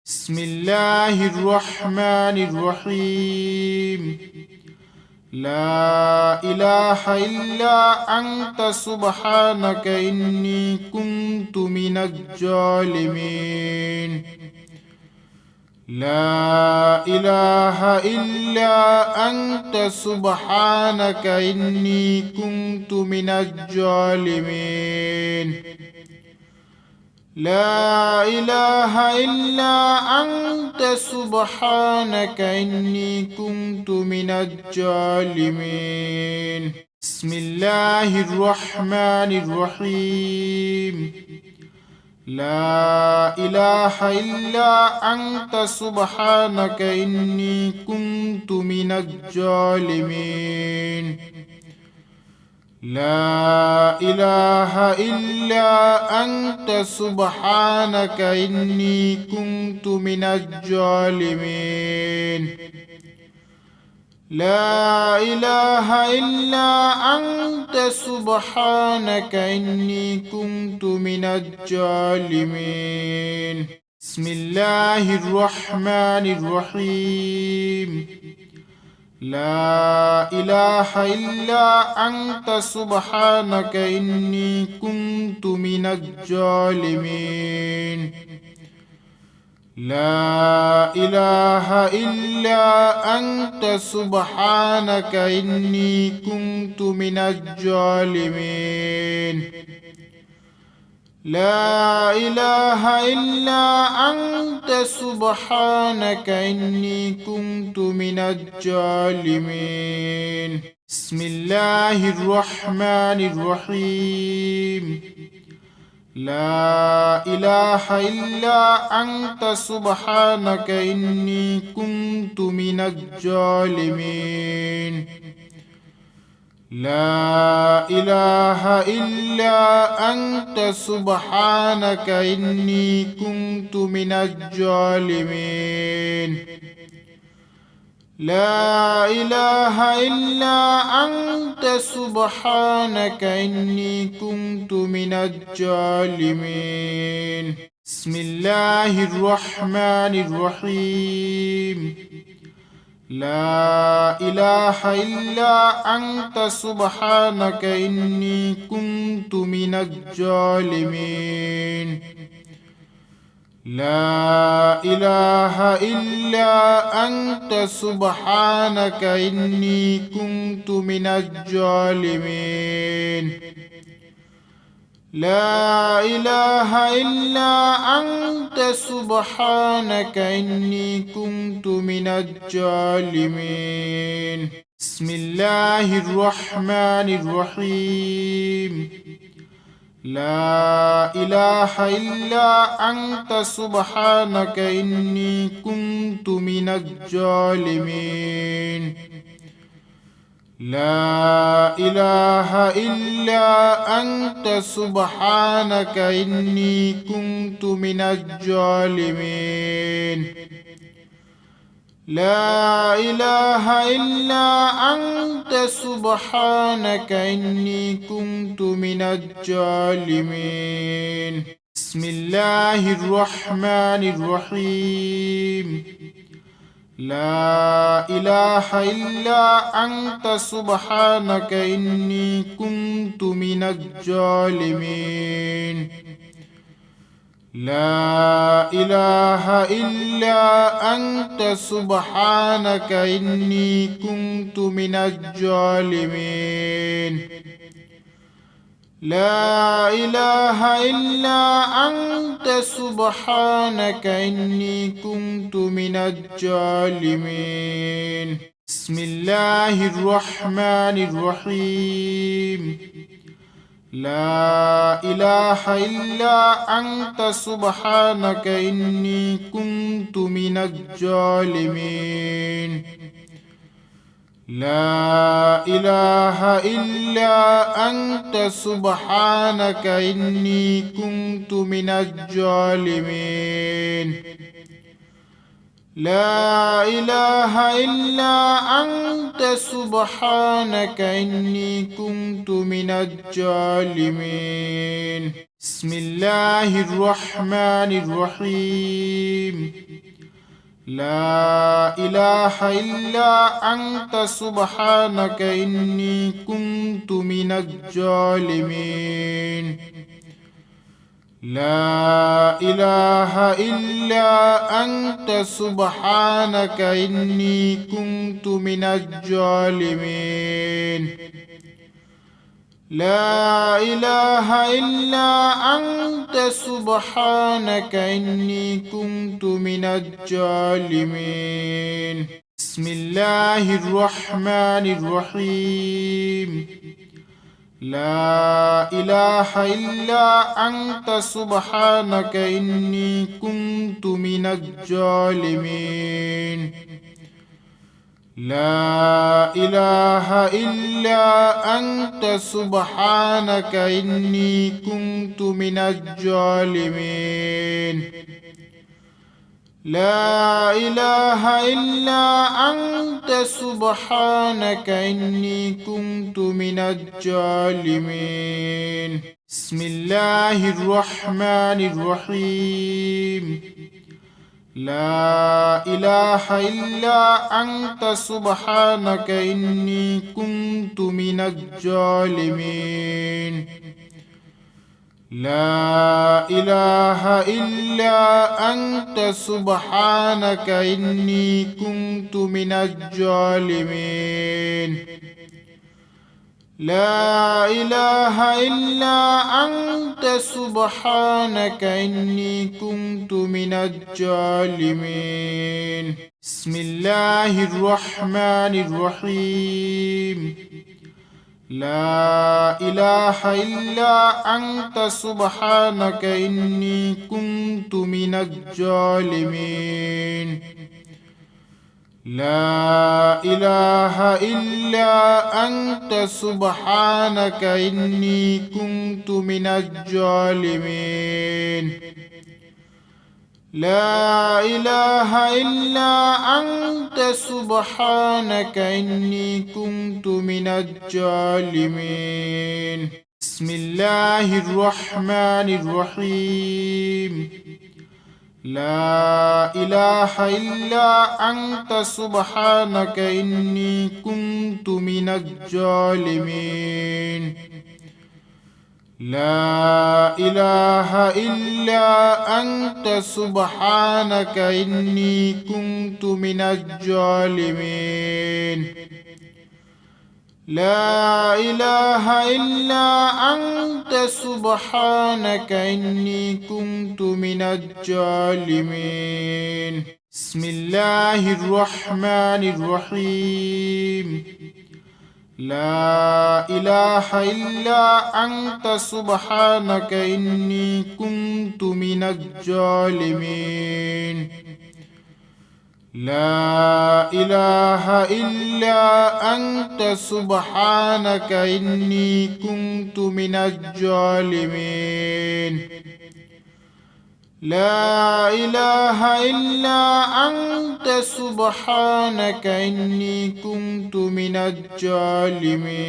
بسم الله الرحمن الرحيم. لا إله إلا أنت سبحانك إني كنت من الظالمين. لا إله إلا أنت سبحانك إني كنت من الظالمين. لا إله إلا أنت سبحانك إني كنت من الظالمين. بسم الله الرحمن الرحيم. لا إله إلا أنت سبحانك إني كنت من الظالمين. لا إله إلا أنت سبحانك إني كنت من الظالمين. لا إله إلا أنت سبحانك إني كنت من الظالمين. بسم الله الرحمن الرحيم. لا إله إلا أنت سبحانك إني كنت من الظالمين. لا إله إلا أنت سبحانك إني كنت من الظالمين. لا إله إلا أنت سبحانك إني كنت من الظالمين. بسم الله الرحمن الرحيم. لا إله إلا أنت سبحانك إني كنت من الظالمين. لا إله إلا أنت سبحانك إني كنت من الظالمين. لا إله إلا أنت سبحانك إني كنت من الظالمين. بسم الله الرحمن الرحيم. لا إله إلا أنت سبحانك إني كنت من الظالمين. لا إله إلا أنت سبحانك إني كنت من الظالمين. لا إله إلا أنت سبحانك إني كنت من الظالمين. بسم الله الرحمن الرحيم. لا إله إلا أنت سبحانك إني كنت من الظالمين. لا إله إلا أنت سبحانك إني كنت من الظالمين. لا إله إلا أنت سبحانك إني كنت من الظالمين. بسم الله الرحمن الرحيم. لا إله إلا أنت سبحانك إني كنت من الظالمين. لا إله إلا أنت سبحانك إني كنت من الظالمين. لا إله إلا أنت سبحانك إني كنت من الظالمين. بسم الله الرحمن الرحيم. لا إله إلا أنت سبحانك إني كنت من الظالمين. لا إله إلا أنت سبحانك إني كنت من الظالمين. لا إله إلا أنت سبحانك إني كنت من الظالمين. بسم الله الرحمن الرحيم. لا إله إلا أنت سبحانك إني كنت من الظالمين لا إله إلا أنت سبحانك إني كنت من الظالمين لا إله إلا أنت سبحانك إني كنت من الظالمين بسم الله الرحمن الرحيم لا إله إلا أنت سبحانك إني كنت من الظالمين لا إله إلا أنت سبحانك إني كنت من الظالمين لا إله إلا أنت سبحانك إني كنت من الظالمين بسم الله الرحمن الرحيم لا إله إلا أنت سبحانك إني كنت من الظالمين لا إله إلا أنت سبحانك إني كنت من الظالمين لا إله إلا أنت سبحانك إني كنت من الظالمين بسم الله الرحمن الرحيم لا إله إلا أنت سبحانك إني كنت من الظالمين لا إله إلا أنت سبحانك إني كنت من الظالمين لا إله إلا أنت سبحانك إني كنت من الظالمين بسم الله الرحمن الرحيم لا إله إلا أنت سبحانك إني كنت من الظالمين لا إله إلا أنت سبحانك إني كنت من الظالمين لا إله إلا أنت سبحانك إني كنت من الظالمين بسم الله الرحمن الرحيم لا إله إلا أنت سبحانك إني كنت من الظالمين لا إله إلا أنت سبحانك إني كنت من الظالمين لا إله إلا أنت سبحانك إني كنت من الظالمين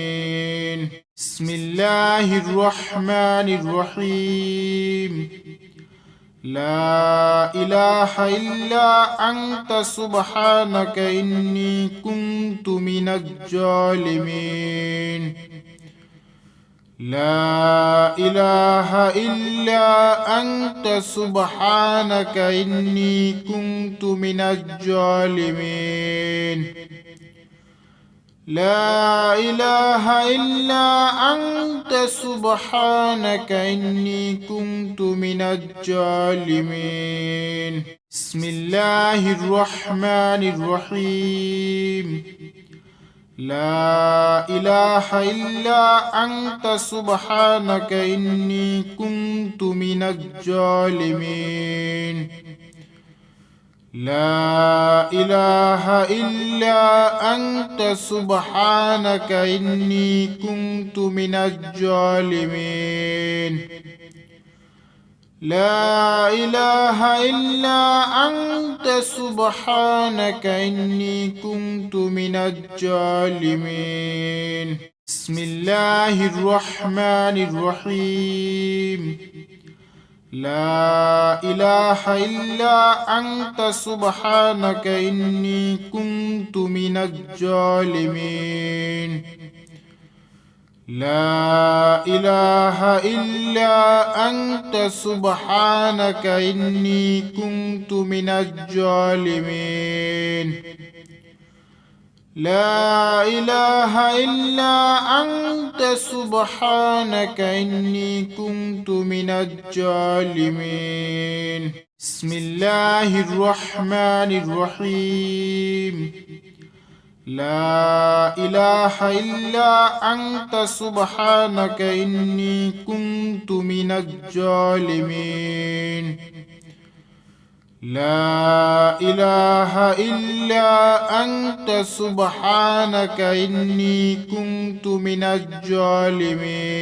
بسم الله الرحمن الرحيم لا إله إلا أنت سبحانك إني كنت من الظالمين لا إله إلا أنت سبحانك إني كنت من الظالمين لا إله إلا أنت سبحانك إني كنت من الظالمين بسم الله الرحمن الرحيم لا إله إلا أنت سبحانك إني كنت من الظالمين لا إله إلا أنت سبحانك إني كنت من الظالمين لا إله إلا أنت سبحانك إني كنت من الظالمين بسم الله الرحمن الرحيم لا إله إلا أنت سبحانك إني كنت من الظالمين لا إله إلا أنت سبحانك إني كنت من الظالمين لا إله إلا أنت سبحانك إني كنت من الظالمين بسم الله الرحمن الرحيم لا إله إلا أنت سبحانك إني كنت من الظالمين لا إله إلا أنت سبحانك إني كنت من الظالمين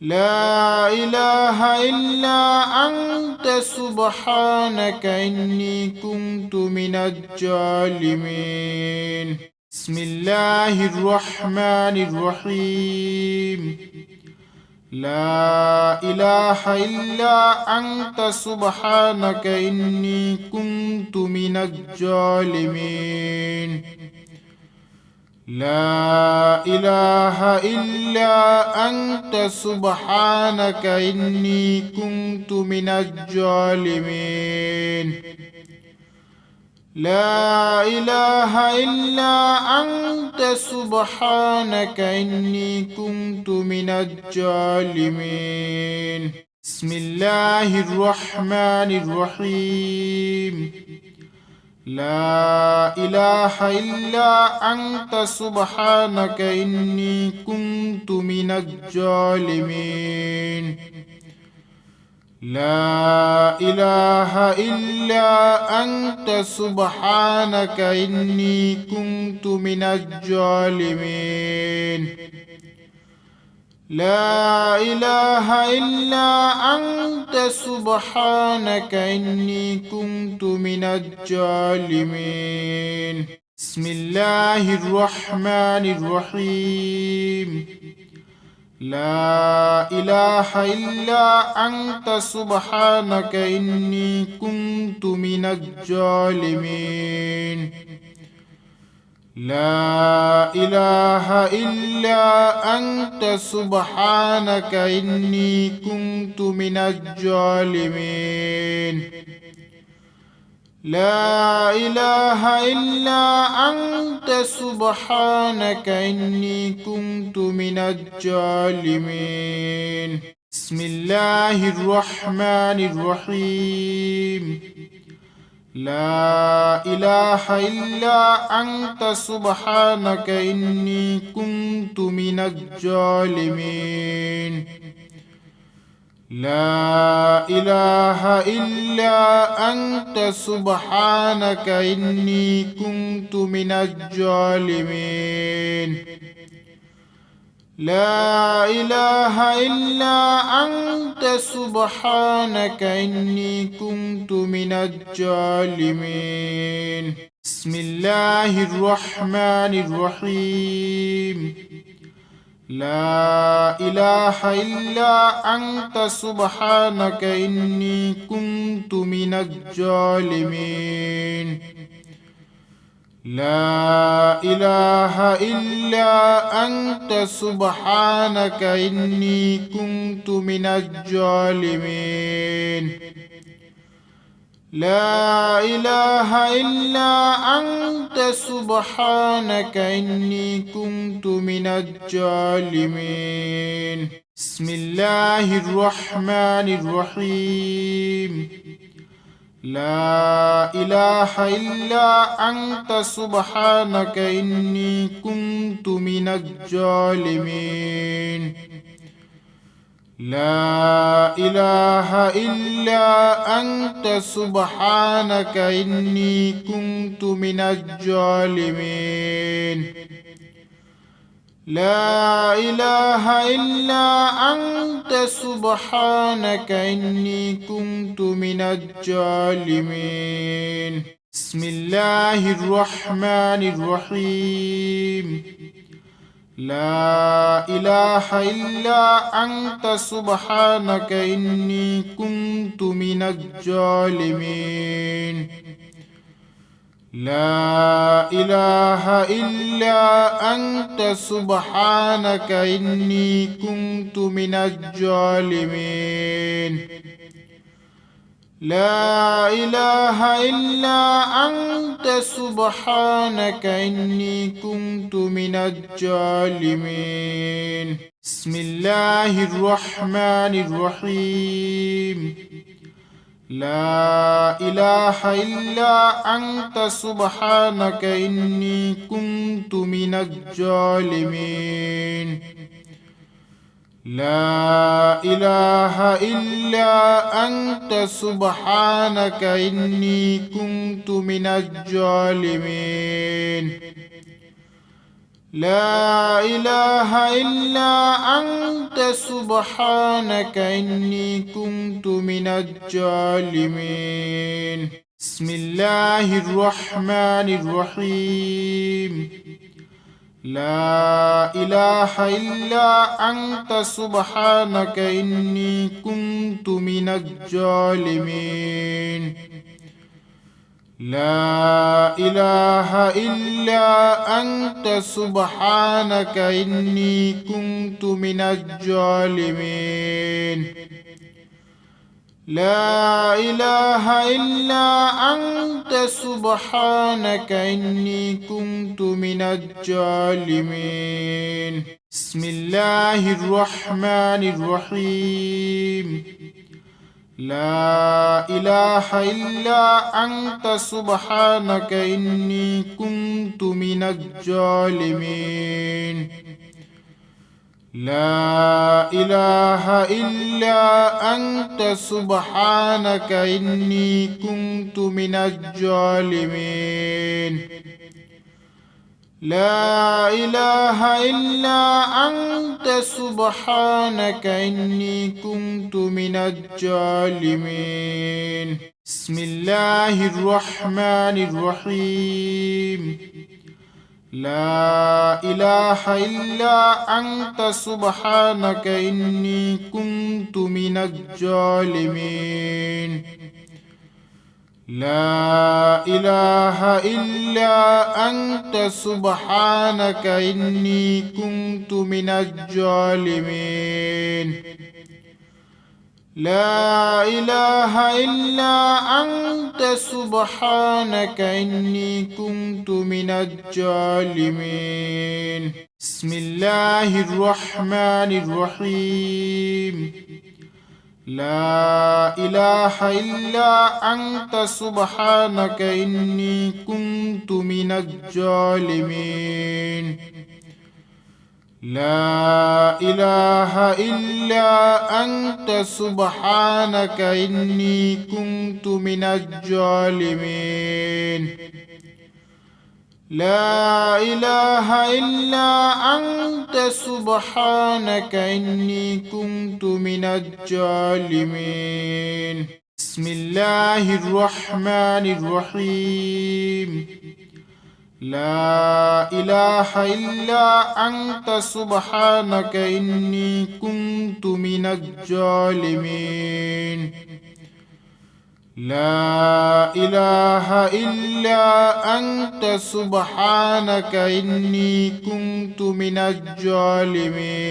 لا إله إلا أنت سبحانك إني كنت من الظالمين بسم الله الرحمن الرحيم لا إله إلا أنت سبحانك إني كنت من الظالمين لا إله إلا أنت سبحانك إني كنت من الظالمين لا إله إلا أنت سبحانك إني كنت من الظالمين بسم الله الرحمن الرحيم لا إله إلا أنت سبحانك إني كنت من الظالمين لا إله إلا أنت سبحانك إني كنت من الظالمين لا إله إلا أنت سبحانك إني كنت من الظالمين بسم الله الرحمن الرحيم لا إله إلا أنت سبحانك إني كنت من الظالمين لا إله إلا أنت سبحانك إني كنت من الظالمين لا إله إلا أنت سبحانك إني كنت من الظالمين بسم الله الرحمن الرحيم لا إله إلا أنت سبحانك إني كنت من الظالمين لا إله إلا أنت سبحانك إني كنت من الظالمين لا إله إلا أنت سبحانك إني كنت من الظالمين بسم الله الرحمن الرحيم لا إله إلا أنت سبحانك إني كنت من الظالمين لا إله إلا أنت سبحانك إني كنت من الظالمين لا إله إلا أنت سبحانك إني كنت من الظالمين بسم الله الرحمن الرحيم لا إله إلا أنت سبحانك إني كنت من الظالمين لا إله إلا أنت سبحانك إني كنت من الظالمين لا إله إلا أنت سبحانك إني كنت من الظالمين بسم الله الرحمن الرحيم لا إله إلا أنت سبحانك إني كنت من الظالمين لا إله إلا أنت سبحانك إني كنت من الظالمين لا إله إلا أنت سبحانك إني كنت من الظالمين بسم الله الرحمن الرحيم لا إله إلا أنت سبحانك إني كنت من الظالمين لا إله إلا أنت سبحانك إني كنت من الظالمين لا إله إلا أنت سبحانك إني كنت من الظالمين بسم الله الرحمن الرحيم لا إله إلا أنت سبحانك إني كنت من الظالمين لا إله إلا أنت سبحانك إني كنت من الظالمين لا إله إلا أنت سبحانك إني كنت من الظالمين بسم الله الرحمن الرحيم لا إله إلا أنت سبحانك إني كنت من الظالمين لا إله إلا أنت سبحانك إني كنت من الظالمين لا إله إلا أنت سبحانك إني كنت من الظالمين بسم الله الرحمن الرحيم لا إله إلا أنت سبحانك إني كنت من الظالمين لا إله إلا أنت سبحانك إني كنت من الظالمين لا إله إلا أنت سبحانك إني كنت من الظالمين بسم الله الرحمن الرحيم لا إله إلا أنت سبحانك إني كنت من الظالمين لا إله إلا أنت سبحانك إني كنت من الظالمين لا إله إلا أنت سبحانك إني كنت من الظالمين بسم الله الرحمن الرحيم لا إله إلا أنت سبحانك إني كنت من الظالمين لا إله إلا أنت سبحانك إني كنت من الظالمين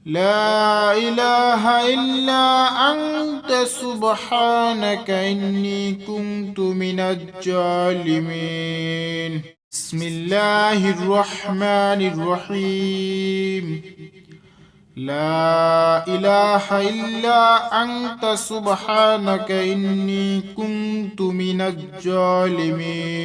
لا إله إلا أنت سبحانك إني كنت من الظالمين بسم الله الرحمن الرحيم لا إله إلا أنت سبحانك إني كنت من الظالمين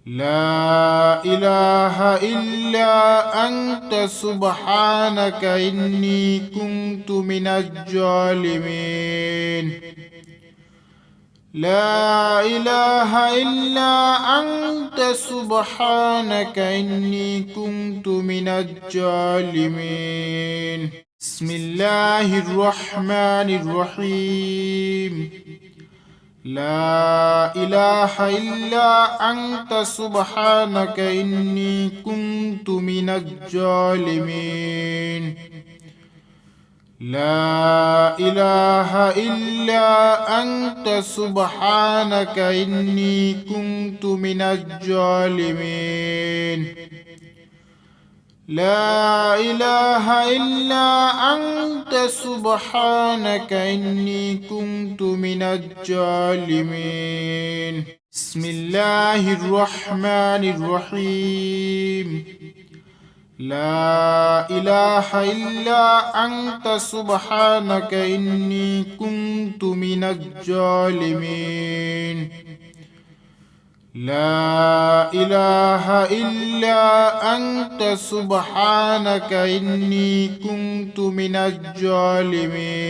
لا إله إلا أنت سبحانك إني كنت من الظالمين لا إله إلا أنت سبحانك إني كنت من الظالمين بسم الله الرحمن الرحيم لا إله إلا أنت سبحانك إني كنت من الظالمين لا إله إلا أنت سبحانك إني كنت من الظالمين لا إله إلا أنت سبحانك إني كنت من الظالمين بسم الله الرحمن الرحيم لا إله إلا أنت سبحانك إني كنت من الظالمين لا إله إلا أنت سبحانك إني كنت من الظالمين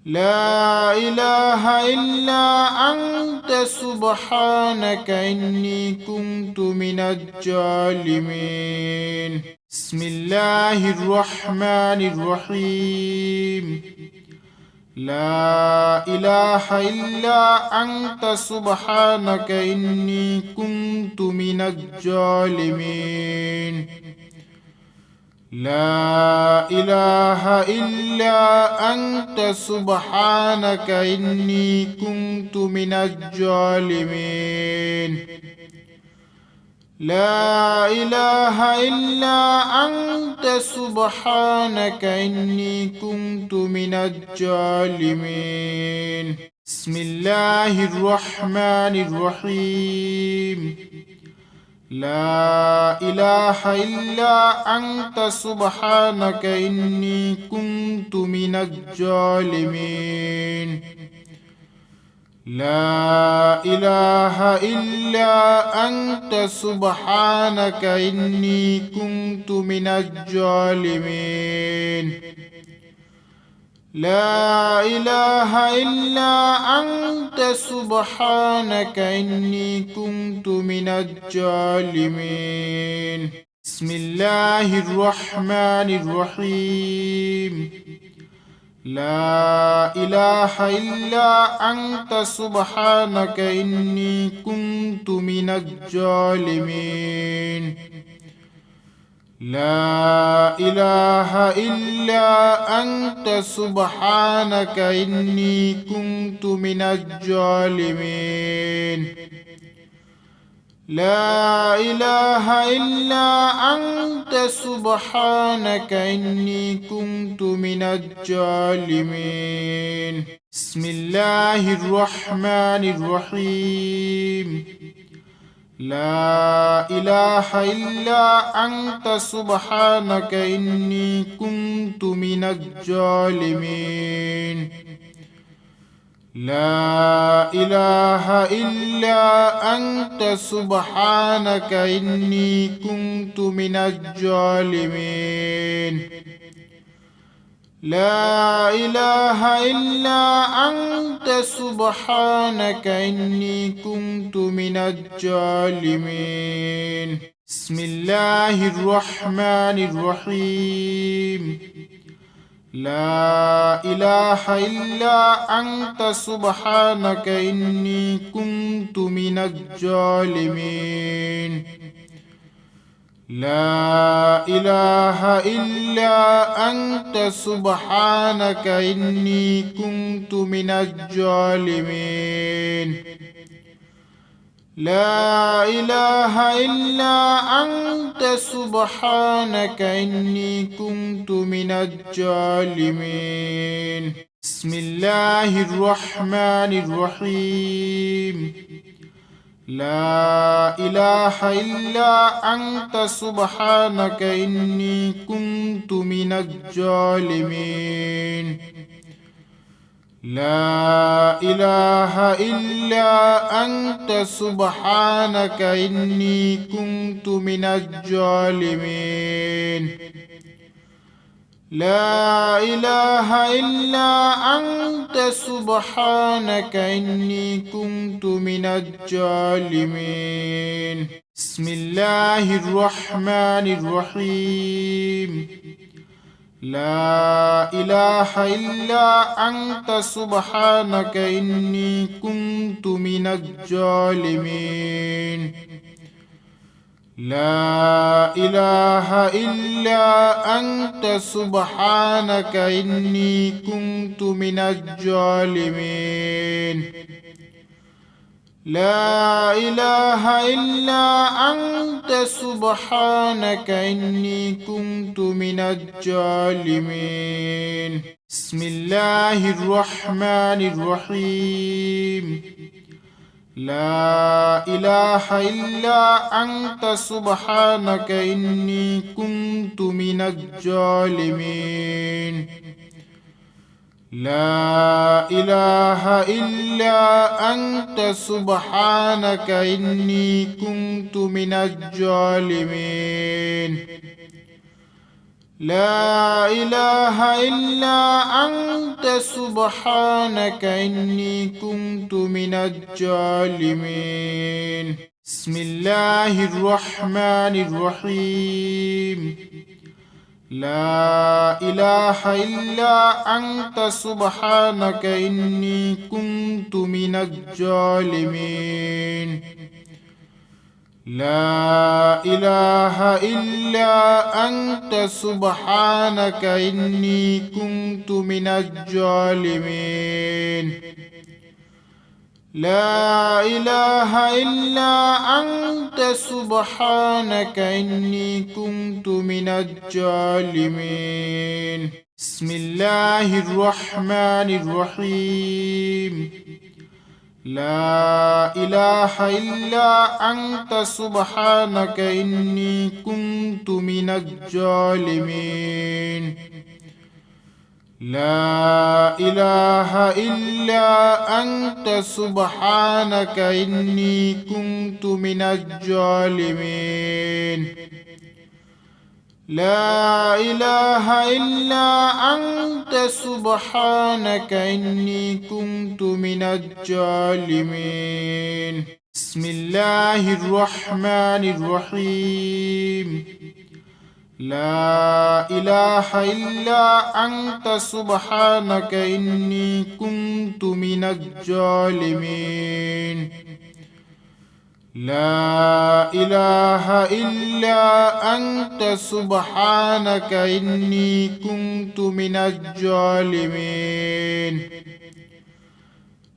لا إله إلا أنت سبحانك إني كنت من الظالمين بسم الله الرحمن الرحيم لا إله إلا أنت سبحانك إني كنت من الظالمين لا إله إلا أنت سبحانك إني كنت من الظالمين لا إله إلا أنت سبحانك إني كنت من الظالمين بسم الله الرحمن الرحيم لا إله إلا أنت سبحانك إني كنت من الظالمين لا إله إلا أنت سبحانك إني كنت من الظالمين لا إله إلا أنت سبحانك إني كنت من الظالمين بسم الله الرحمن الرحيم لا إله إلا أنت سبحانك إني كنت من الظالمين لا إله إلا أنت سبحانك إني كنت من الظالمين لا إله إلا أنت سبحانك إني كنت من الظالمين بسم الله الرحمن الرحيم لا إله إلا أنت سبحانك إني كنت من الظالمين لا إله إلا أنت سبحانك إني كنت من الظالمين لا إله إلا أنت سبحانك إني كنت من الظالمين بسم الله الرحمن الرحيم لا إله إلا أنت سبحانك إني كنت من الظالمين لا إله إلا أنت سبحانك إني كنت من الظالمين لا إله إلا أنت سبحانك إني كنت من الظالمين بسم الله الرحمن الرحيم لا إله إلا أنت سبحانك إني كنت من الظالمين لا إله إلا أنت سبحانك إني كنت من الظالمين لا إله إلا أنت سبحانك إني كنت من الظالمين بسم الله الرحمن الرحيم لا إله إلا أنت سبحانك إني كنت من الظالمين لا إله إلا أنت سبحانك إني كنت من الظالمين لا إله إلا أنت سبحانك إني كنت من الظالمين بسم الله الرحمن الرحيم لا إله إلا أنت سبحانك إني كنت من الظالمين لا إله إلا أنت سبحانك إني كنت من الظالمين لا إله إلا أنت سبحانك إني كنت من الظالمين بسم الله الرحمن الرحيم لا إله إلا أنت سبحانك إني كنت من الظالمين لا إله إلا أنت سبحانك إني كنت من الظالمين لا إله إلا أنت سبحانك إني كنت من الظالمين بسم الله الرحمن الرحيم لا إله إلا أنت سبحانك إني كنت من الظالمين لا إله إلا أنت سبحانك إني كنت من الظالمين لا إله إلا أنت سبحانك إني كنت من الظالمين بسم الله الرحمن الرحيم لا إله إلا أنت سبحانك إني كنت من الظالمين لا إله إلا أنت سبحانك إني كنت من الظالمين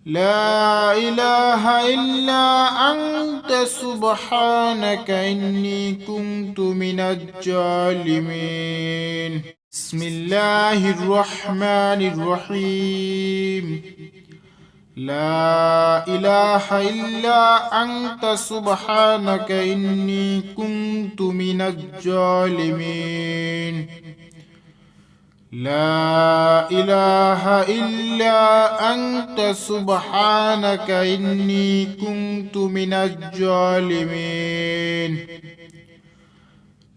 لا إله إلا أنت سبحانك إني كنت من الظالمين بسم الله الرحمن الرحيم لا إله إلا أنت سبحانك إني كنت من الظالمين لا إله إلا أنت سبحانك إني كنت من الظالمين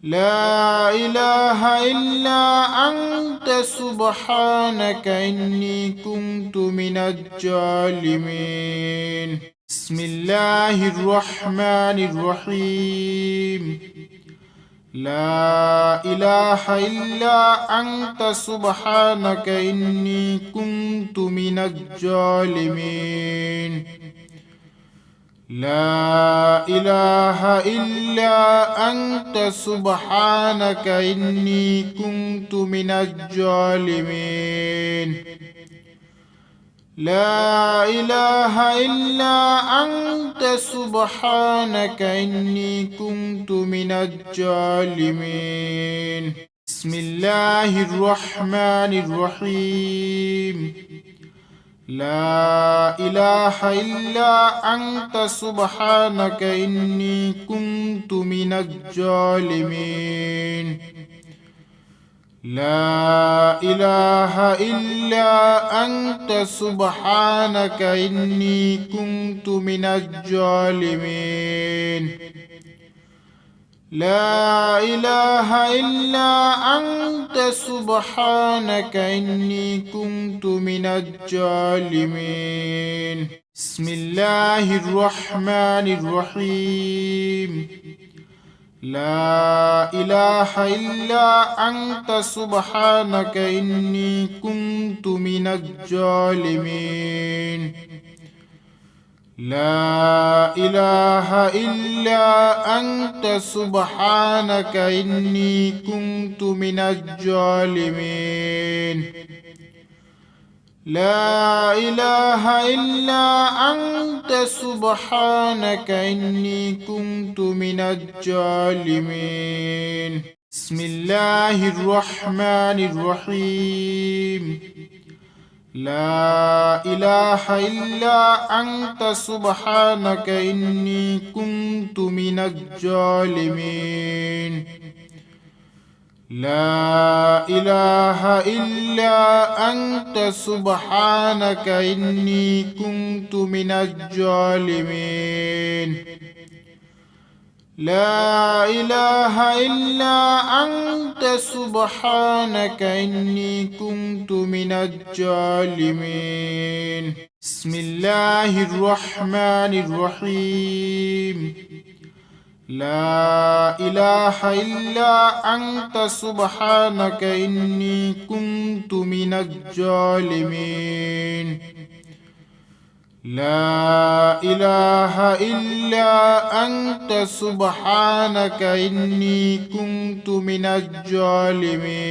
لا إله إلا أنت سبحانك إني كنت من الظالمين بسم الله الرحمن الرحيم لا إله إلا أنت سبحانك إني كنت من الظالمين لا إله إلا أنت سبحانك إني كنت من الظالمين لا إله إلا أنت سبحانك إني كنت من الظالمين بسم الله الرحمن الرحيم لا إله إلا أنت سبحانك إني كنت من الظالمين لا إله إلا أنت سبحانك إني كنت من الظالمين لا إله إلا أنت سبحانك إني كنت من الظالمين بسم الله الرحمن الرحيم لا إله إلا أنت سبحانك إني كنت من الظالمين لا إله إلا أنت سبحانك إني كنت من الظالمين لا إله إلا أنت سبحانك إني كنت من الظالمين بسم الله الرحمن الرحيم لا إله إلا أنت سبحانك إني كنت من الظالمين لا إله إلا أنت سبحانك إني كنت من الظالمين لا إله إلا أنت سبحانك إني كنت من الظالمين بسم الله الرحمن الرحيم لا إله إلا أنت سبحانك إني كنت من الظالمين لا إله إلا أنت سبحانك إني كنت من الظالمين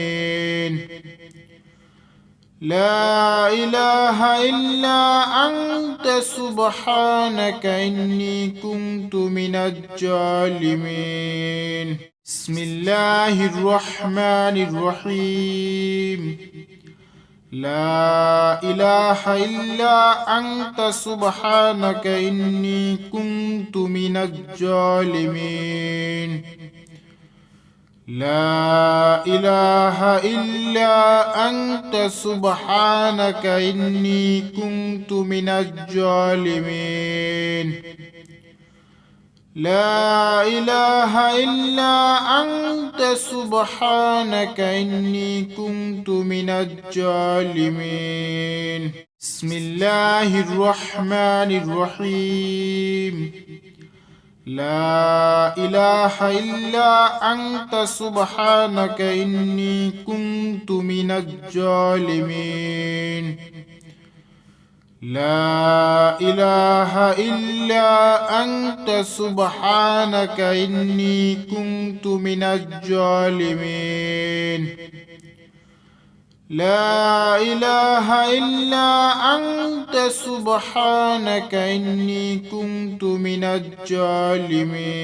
لا إله إلا أنت سبحانك إني كنت من الظالمين بسم الله الرحمن الرحيم لا إله إلا أنت سبحانك إني كنت من الظالمين لا إله إلا أنت سبحانك إني كنت من الظالمين لا إله إلا أنت سبحانك إني كنت من الظالمين بسم الله الرحمن الرحيم لا إله إلا أنت سبحانك إني كنت من الظالمين لا إله إلا أنت سبحانك إني كنت من الظالمين لا إله إلا أنت سبحانك إني كنت من الظالمين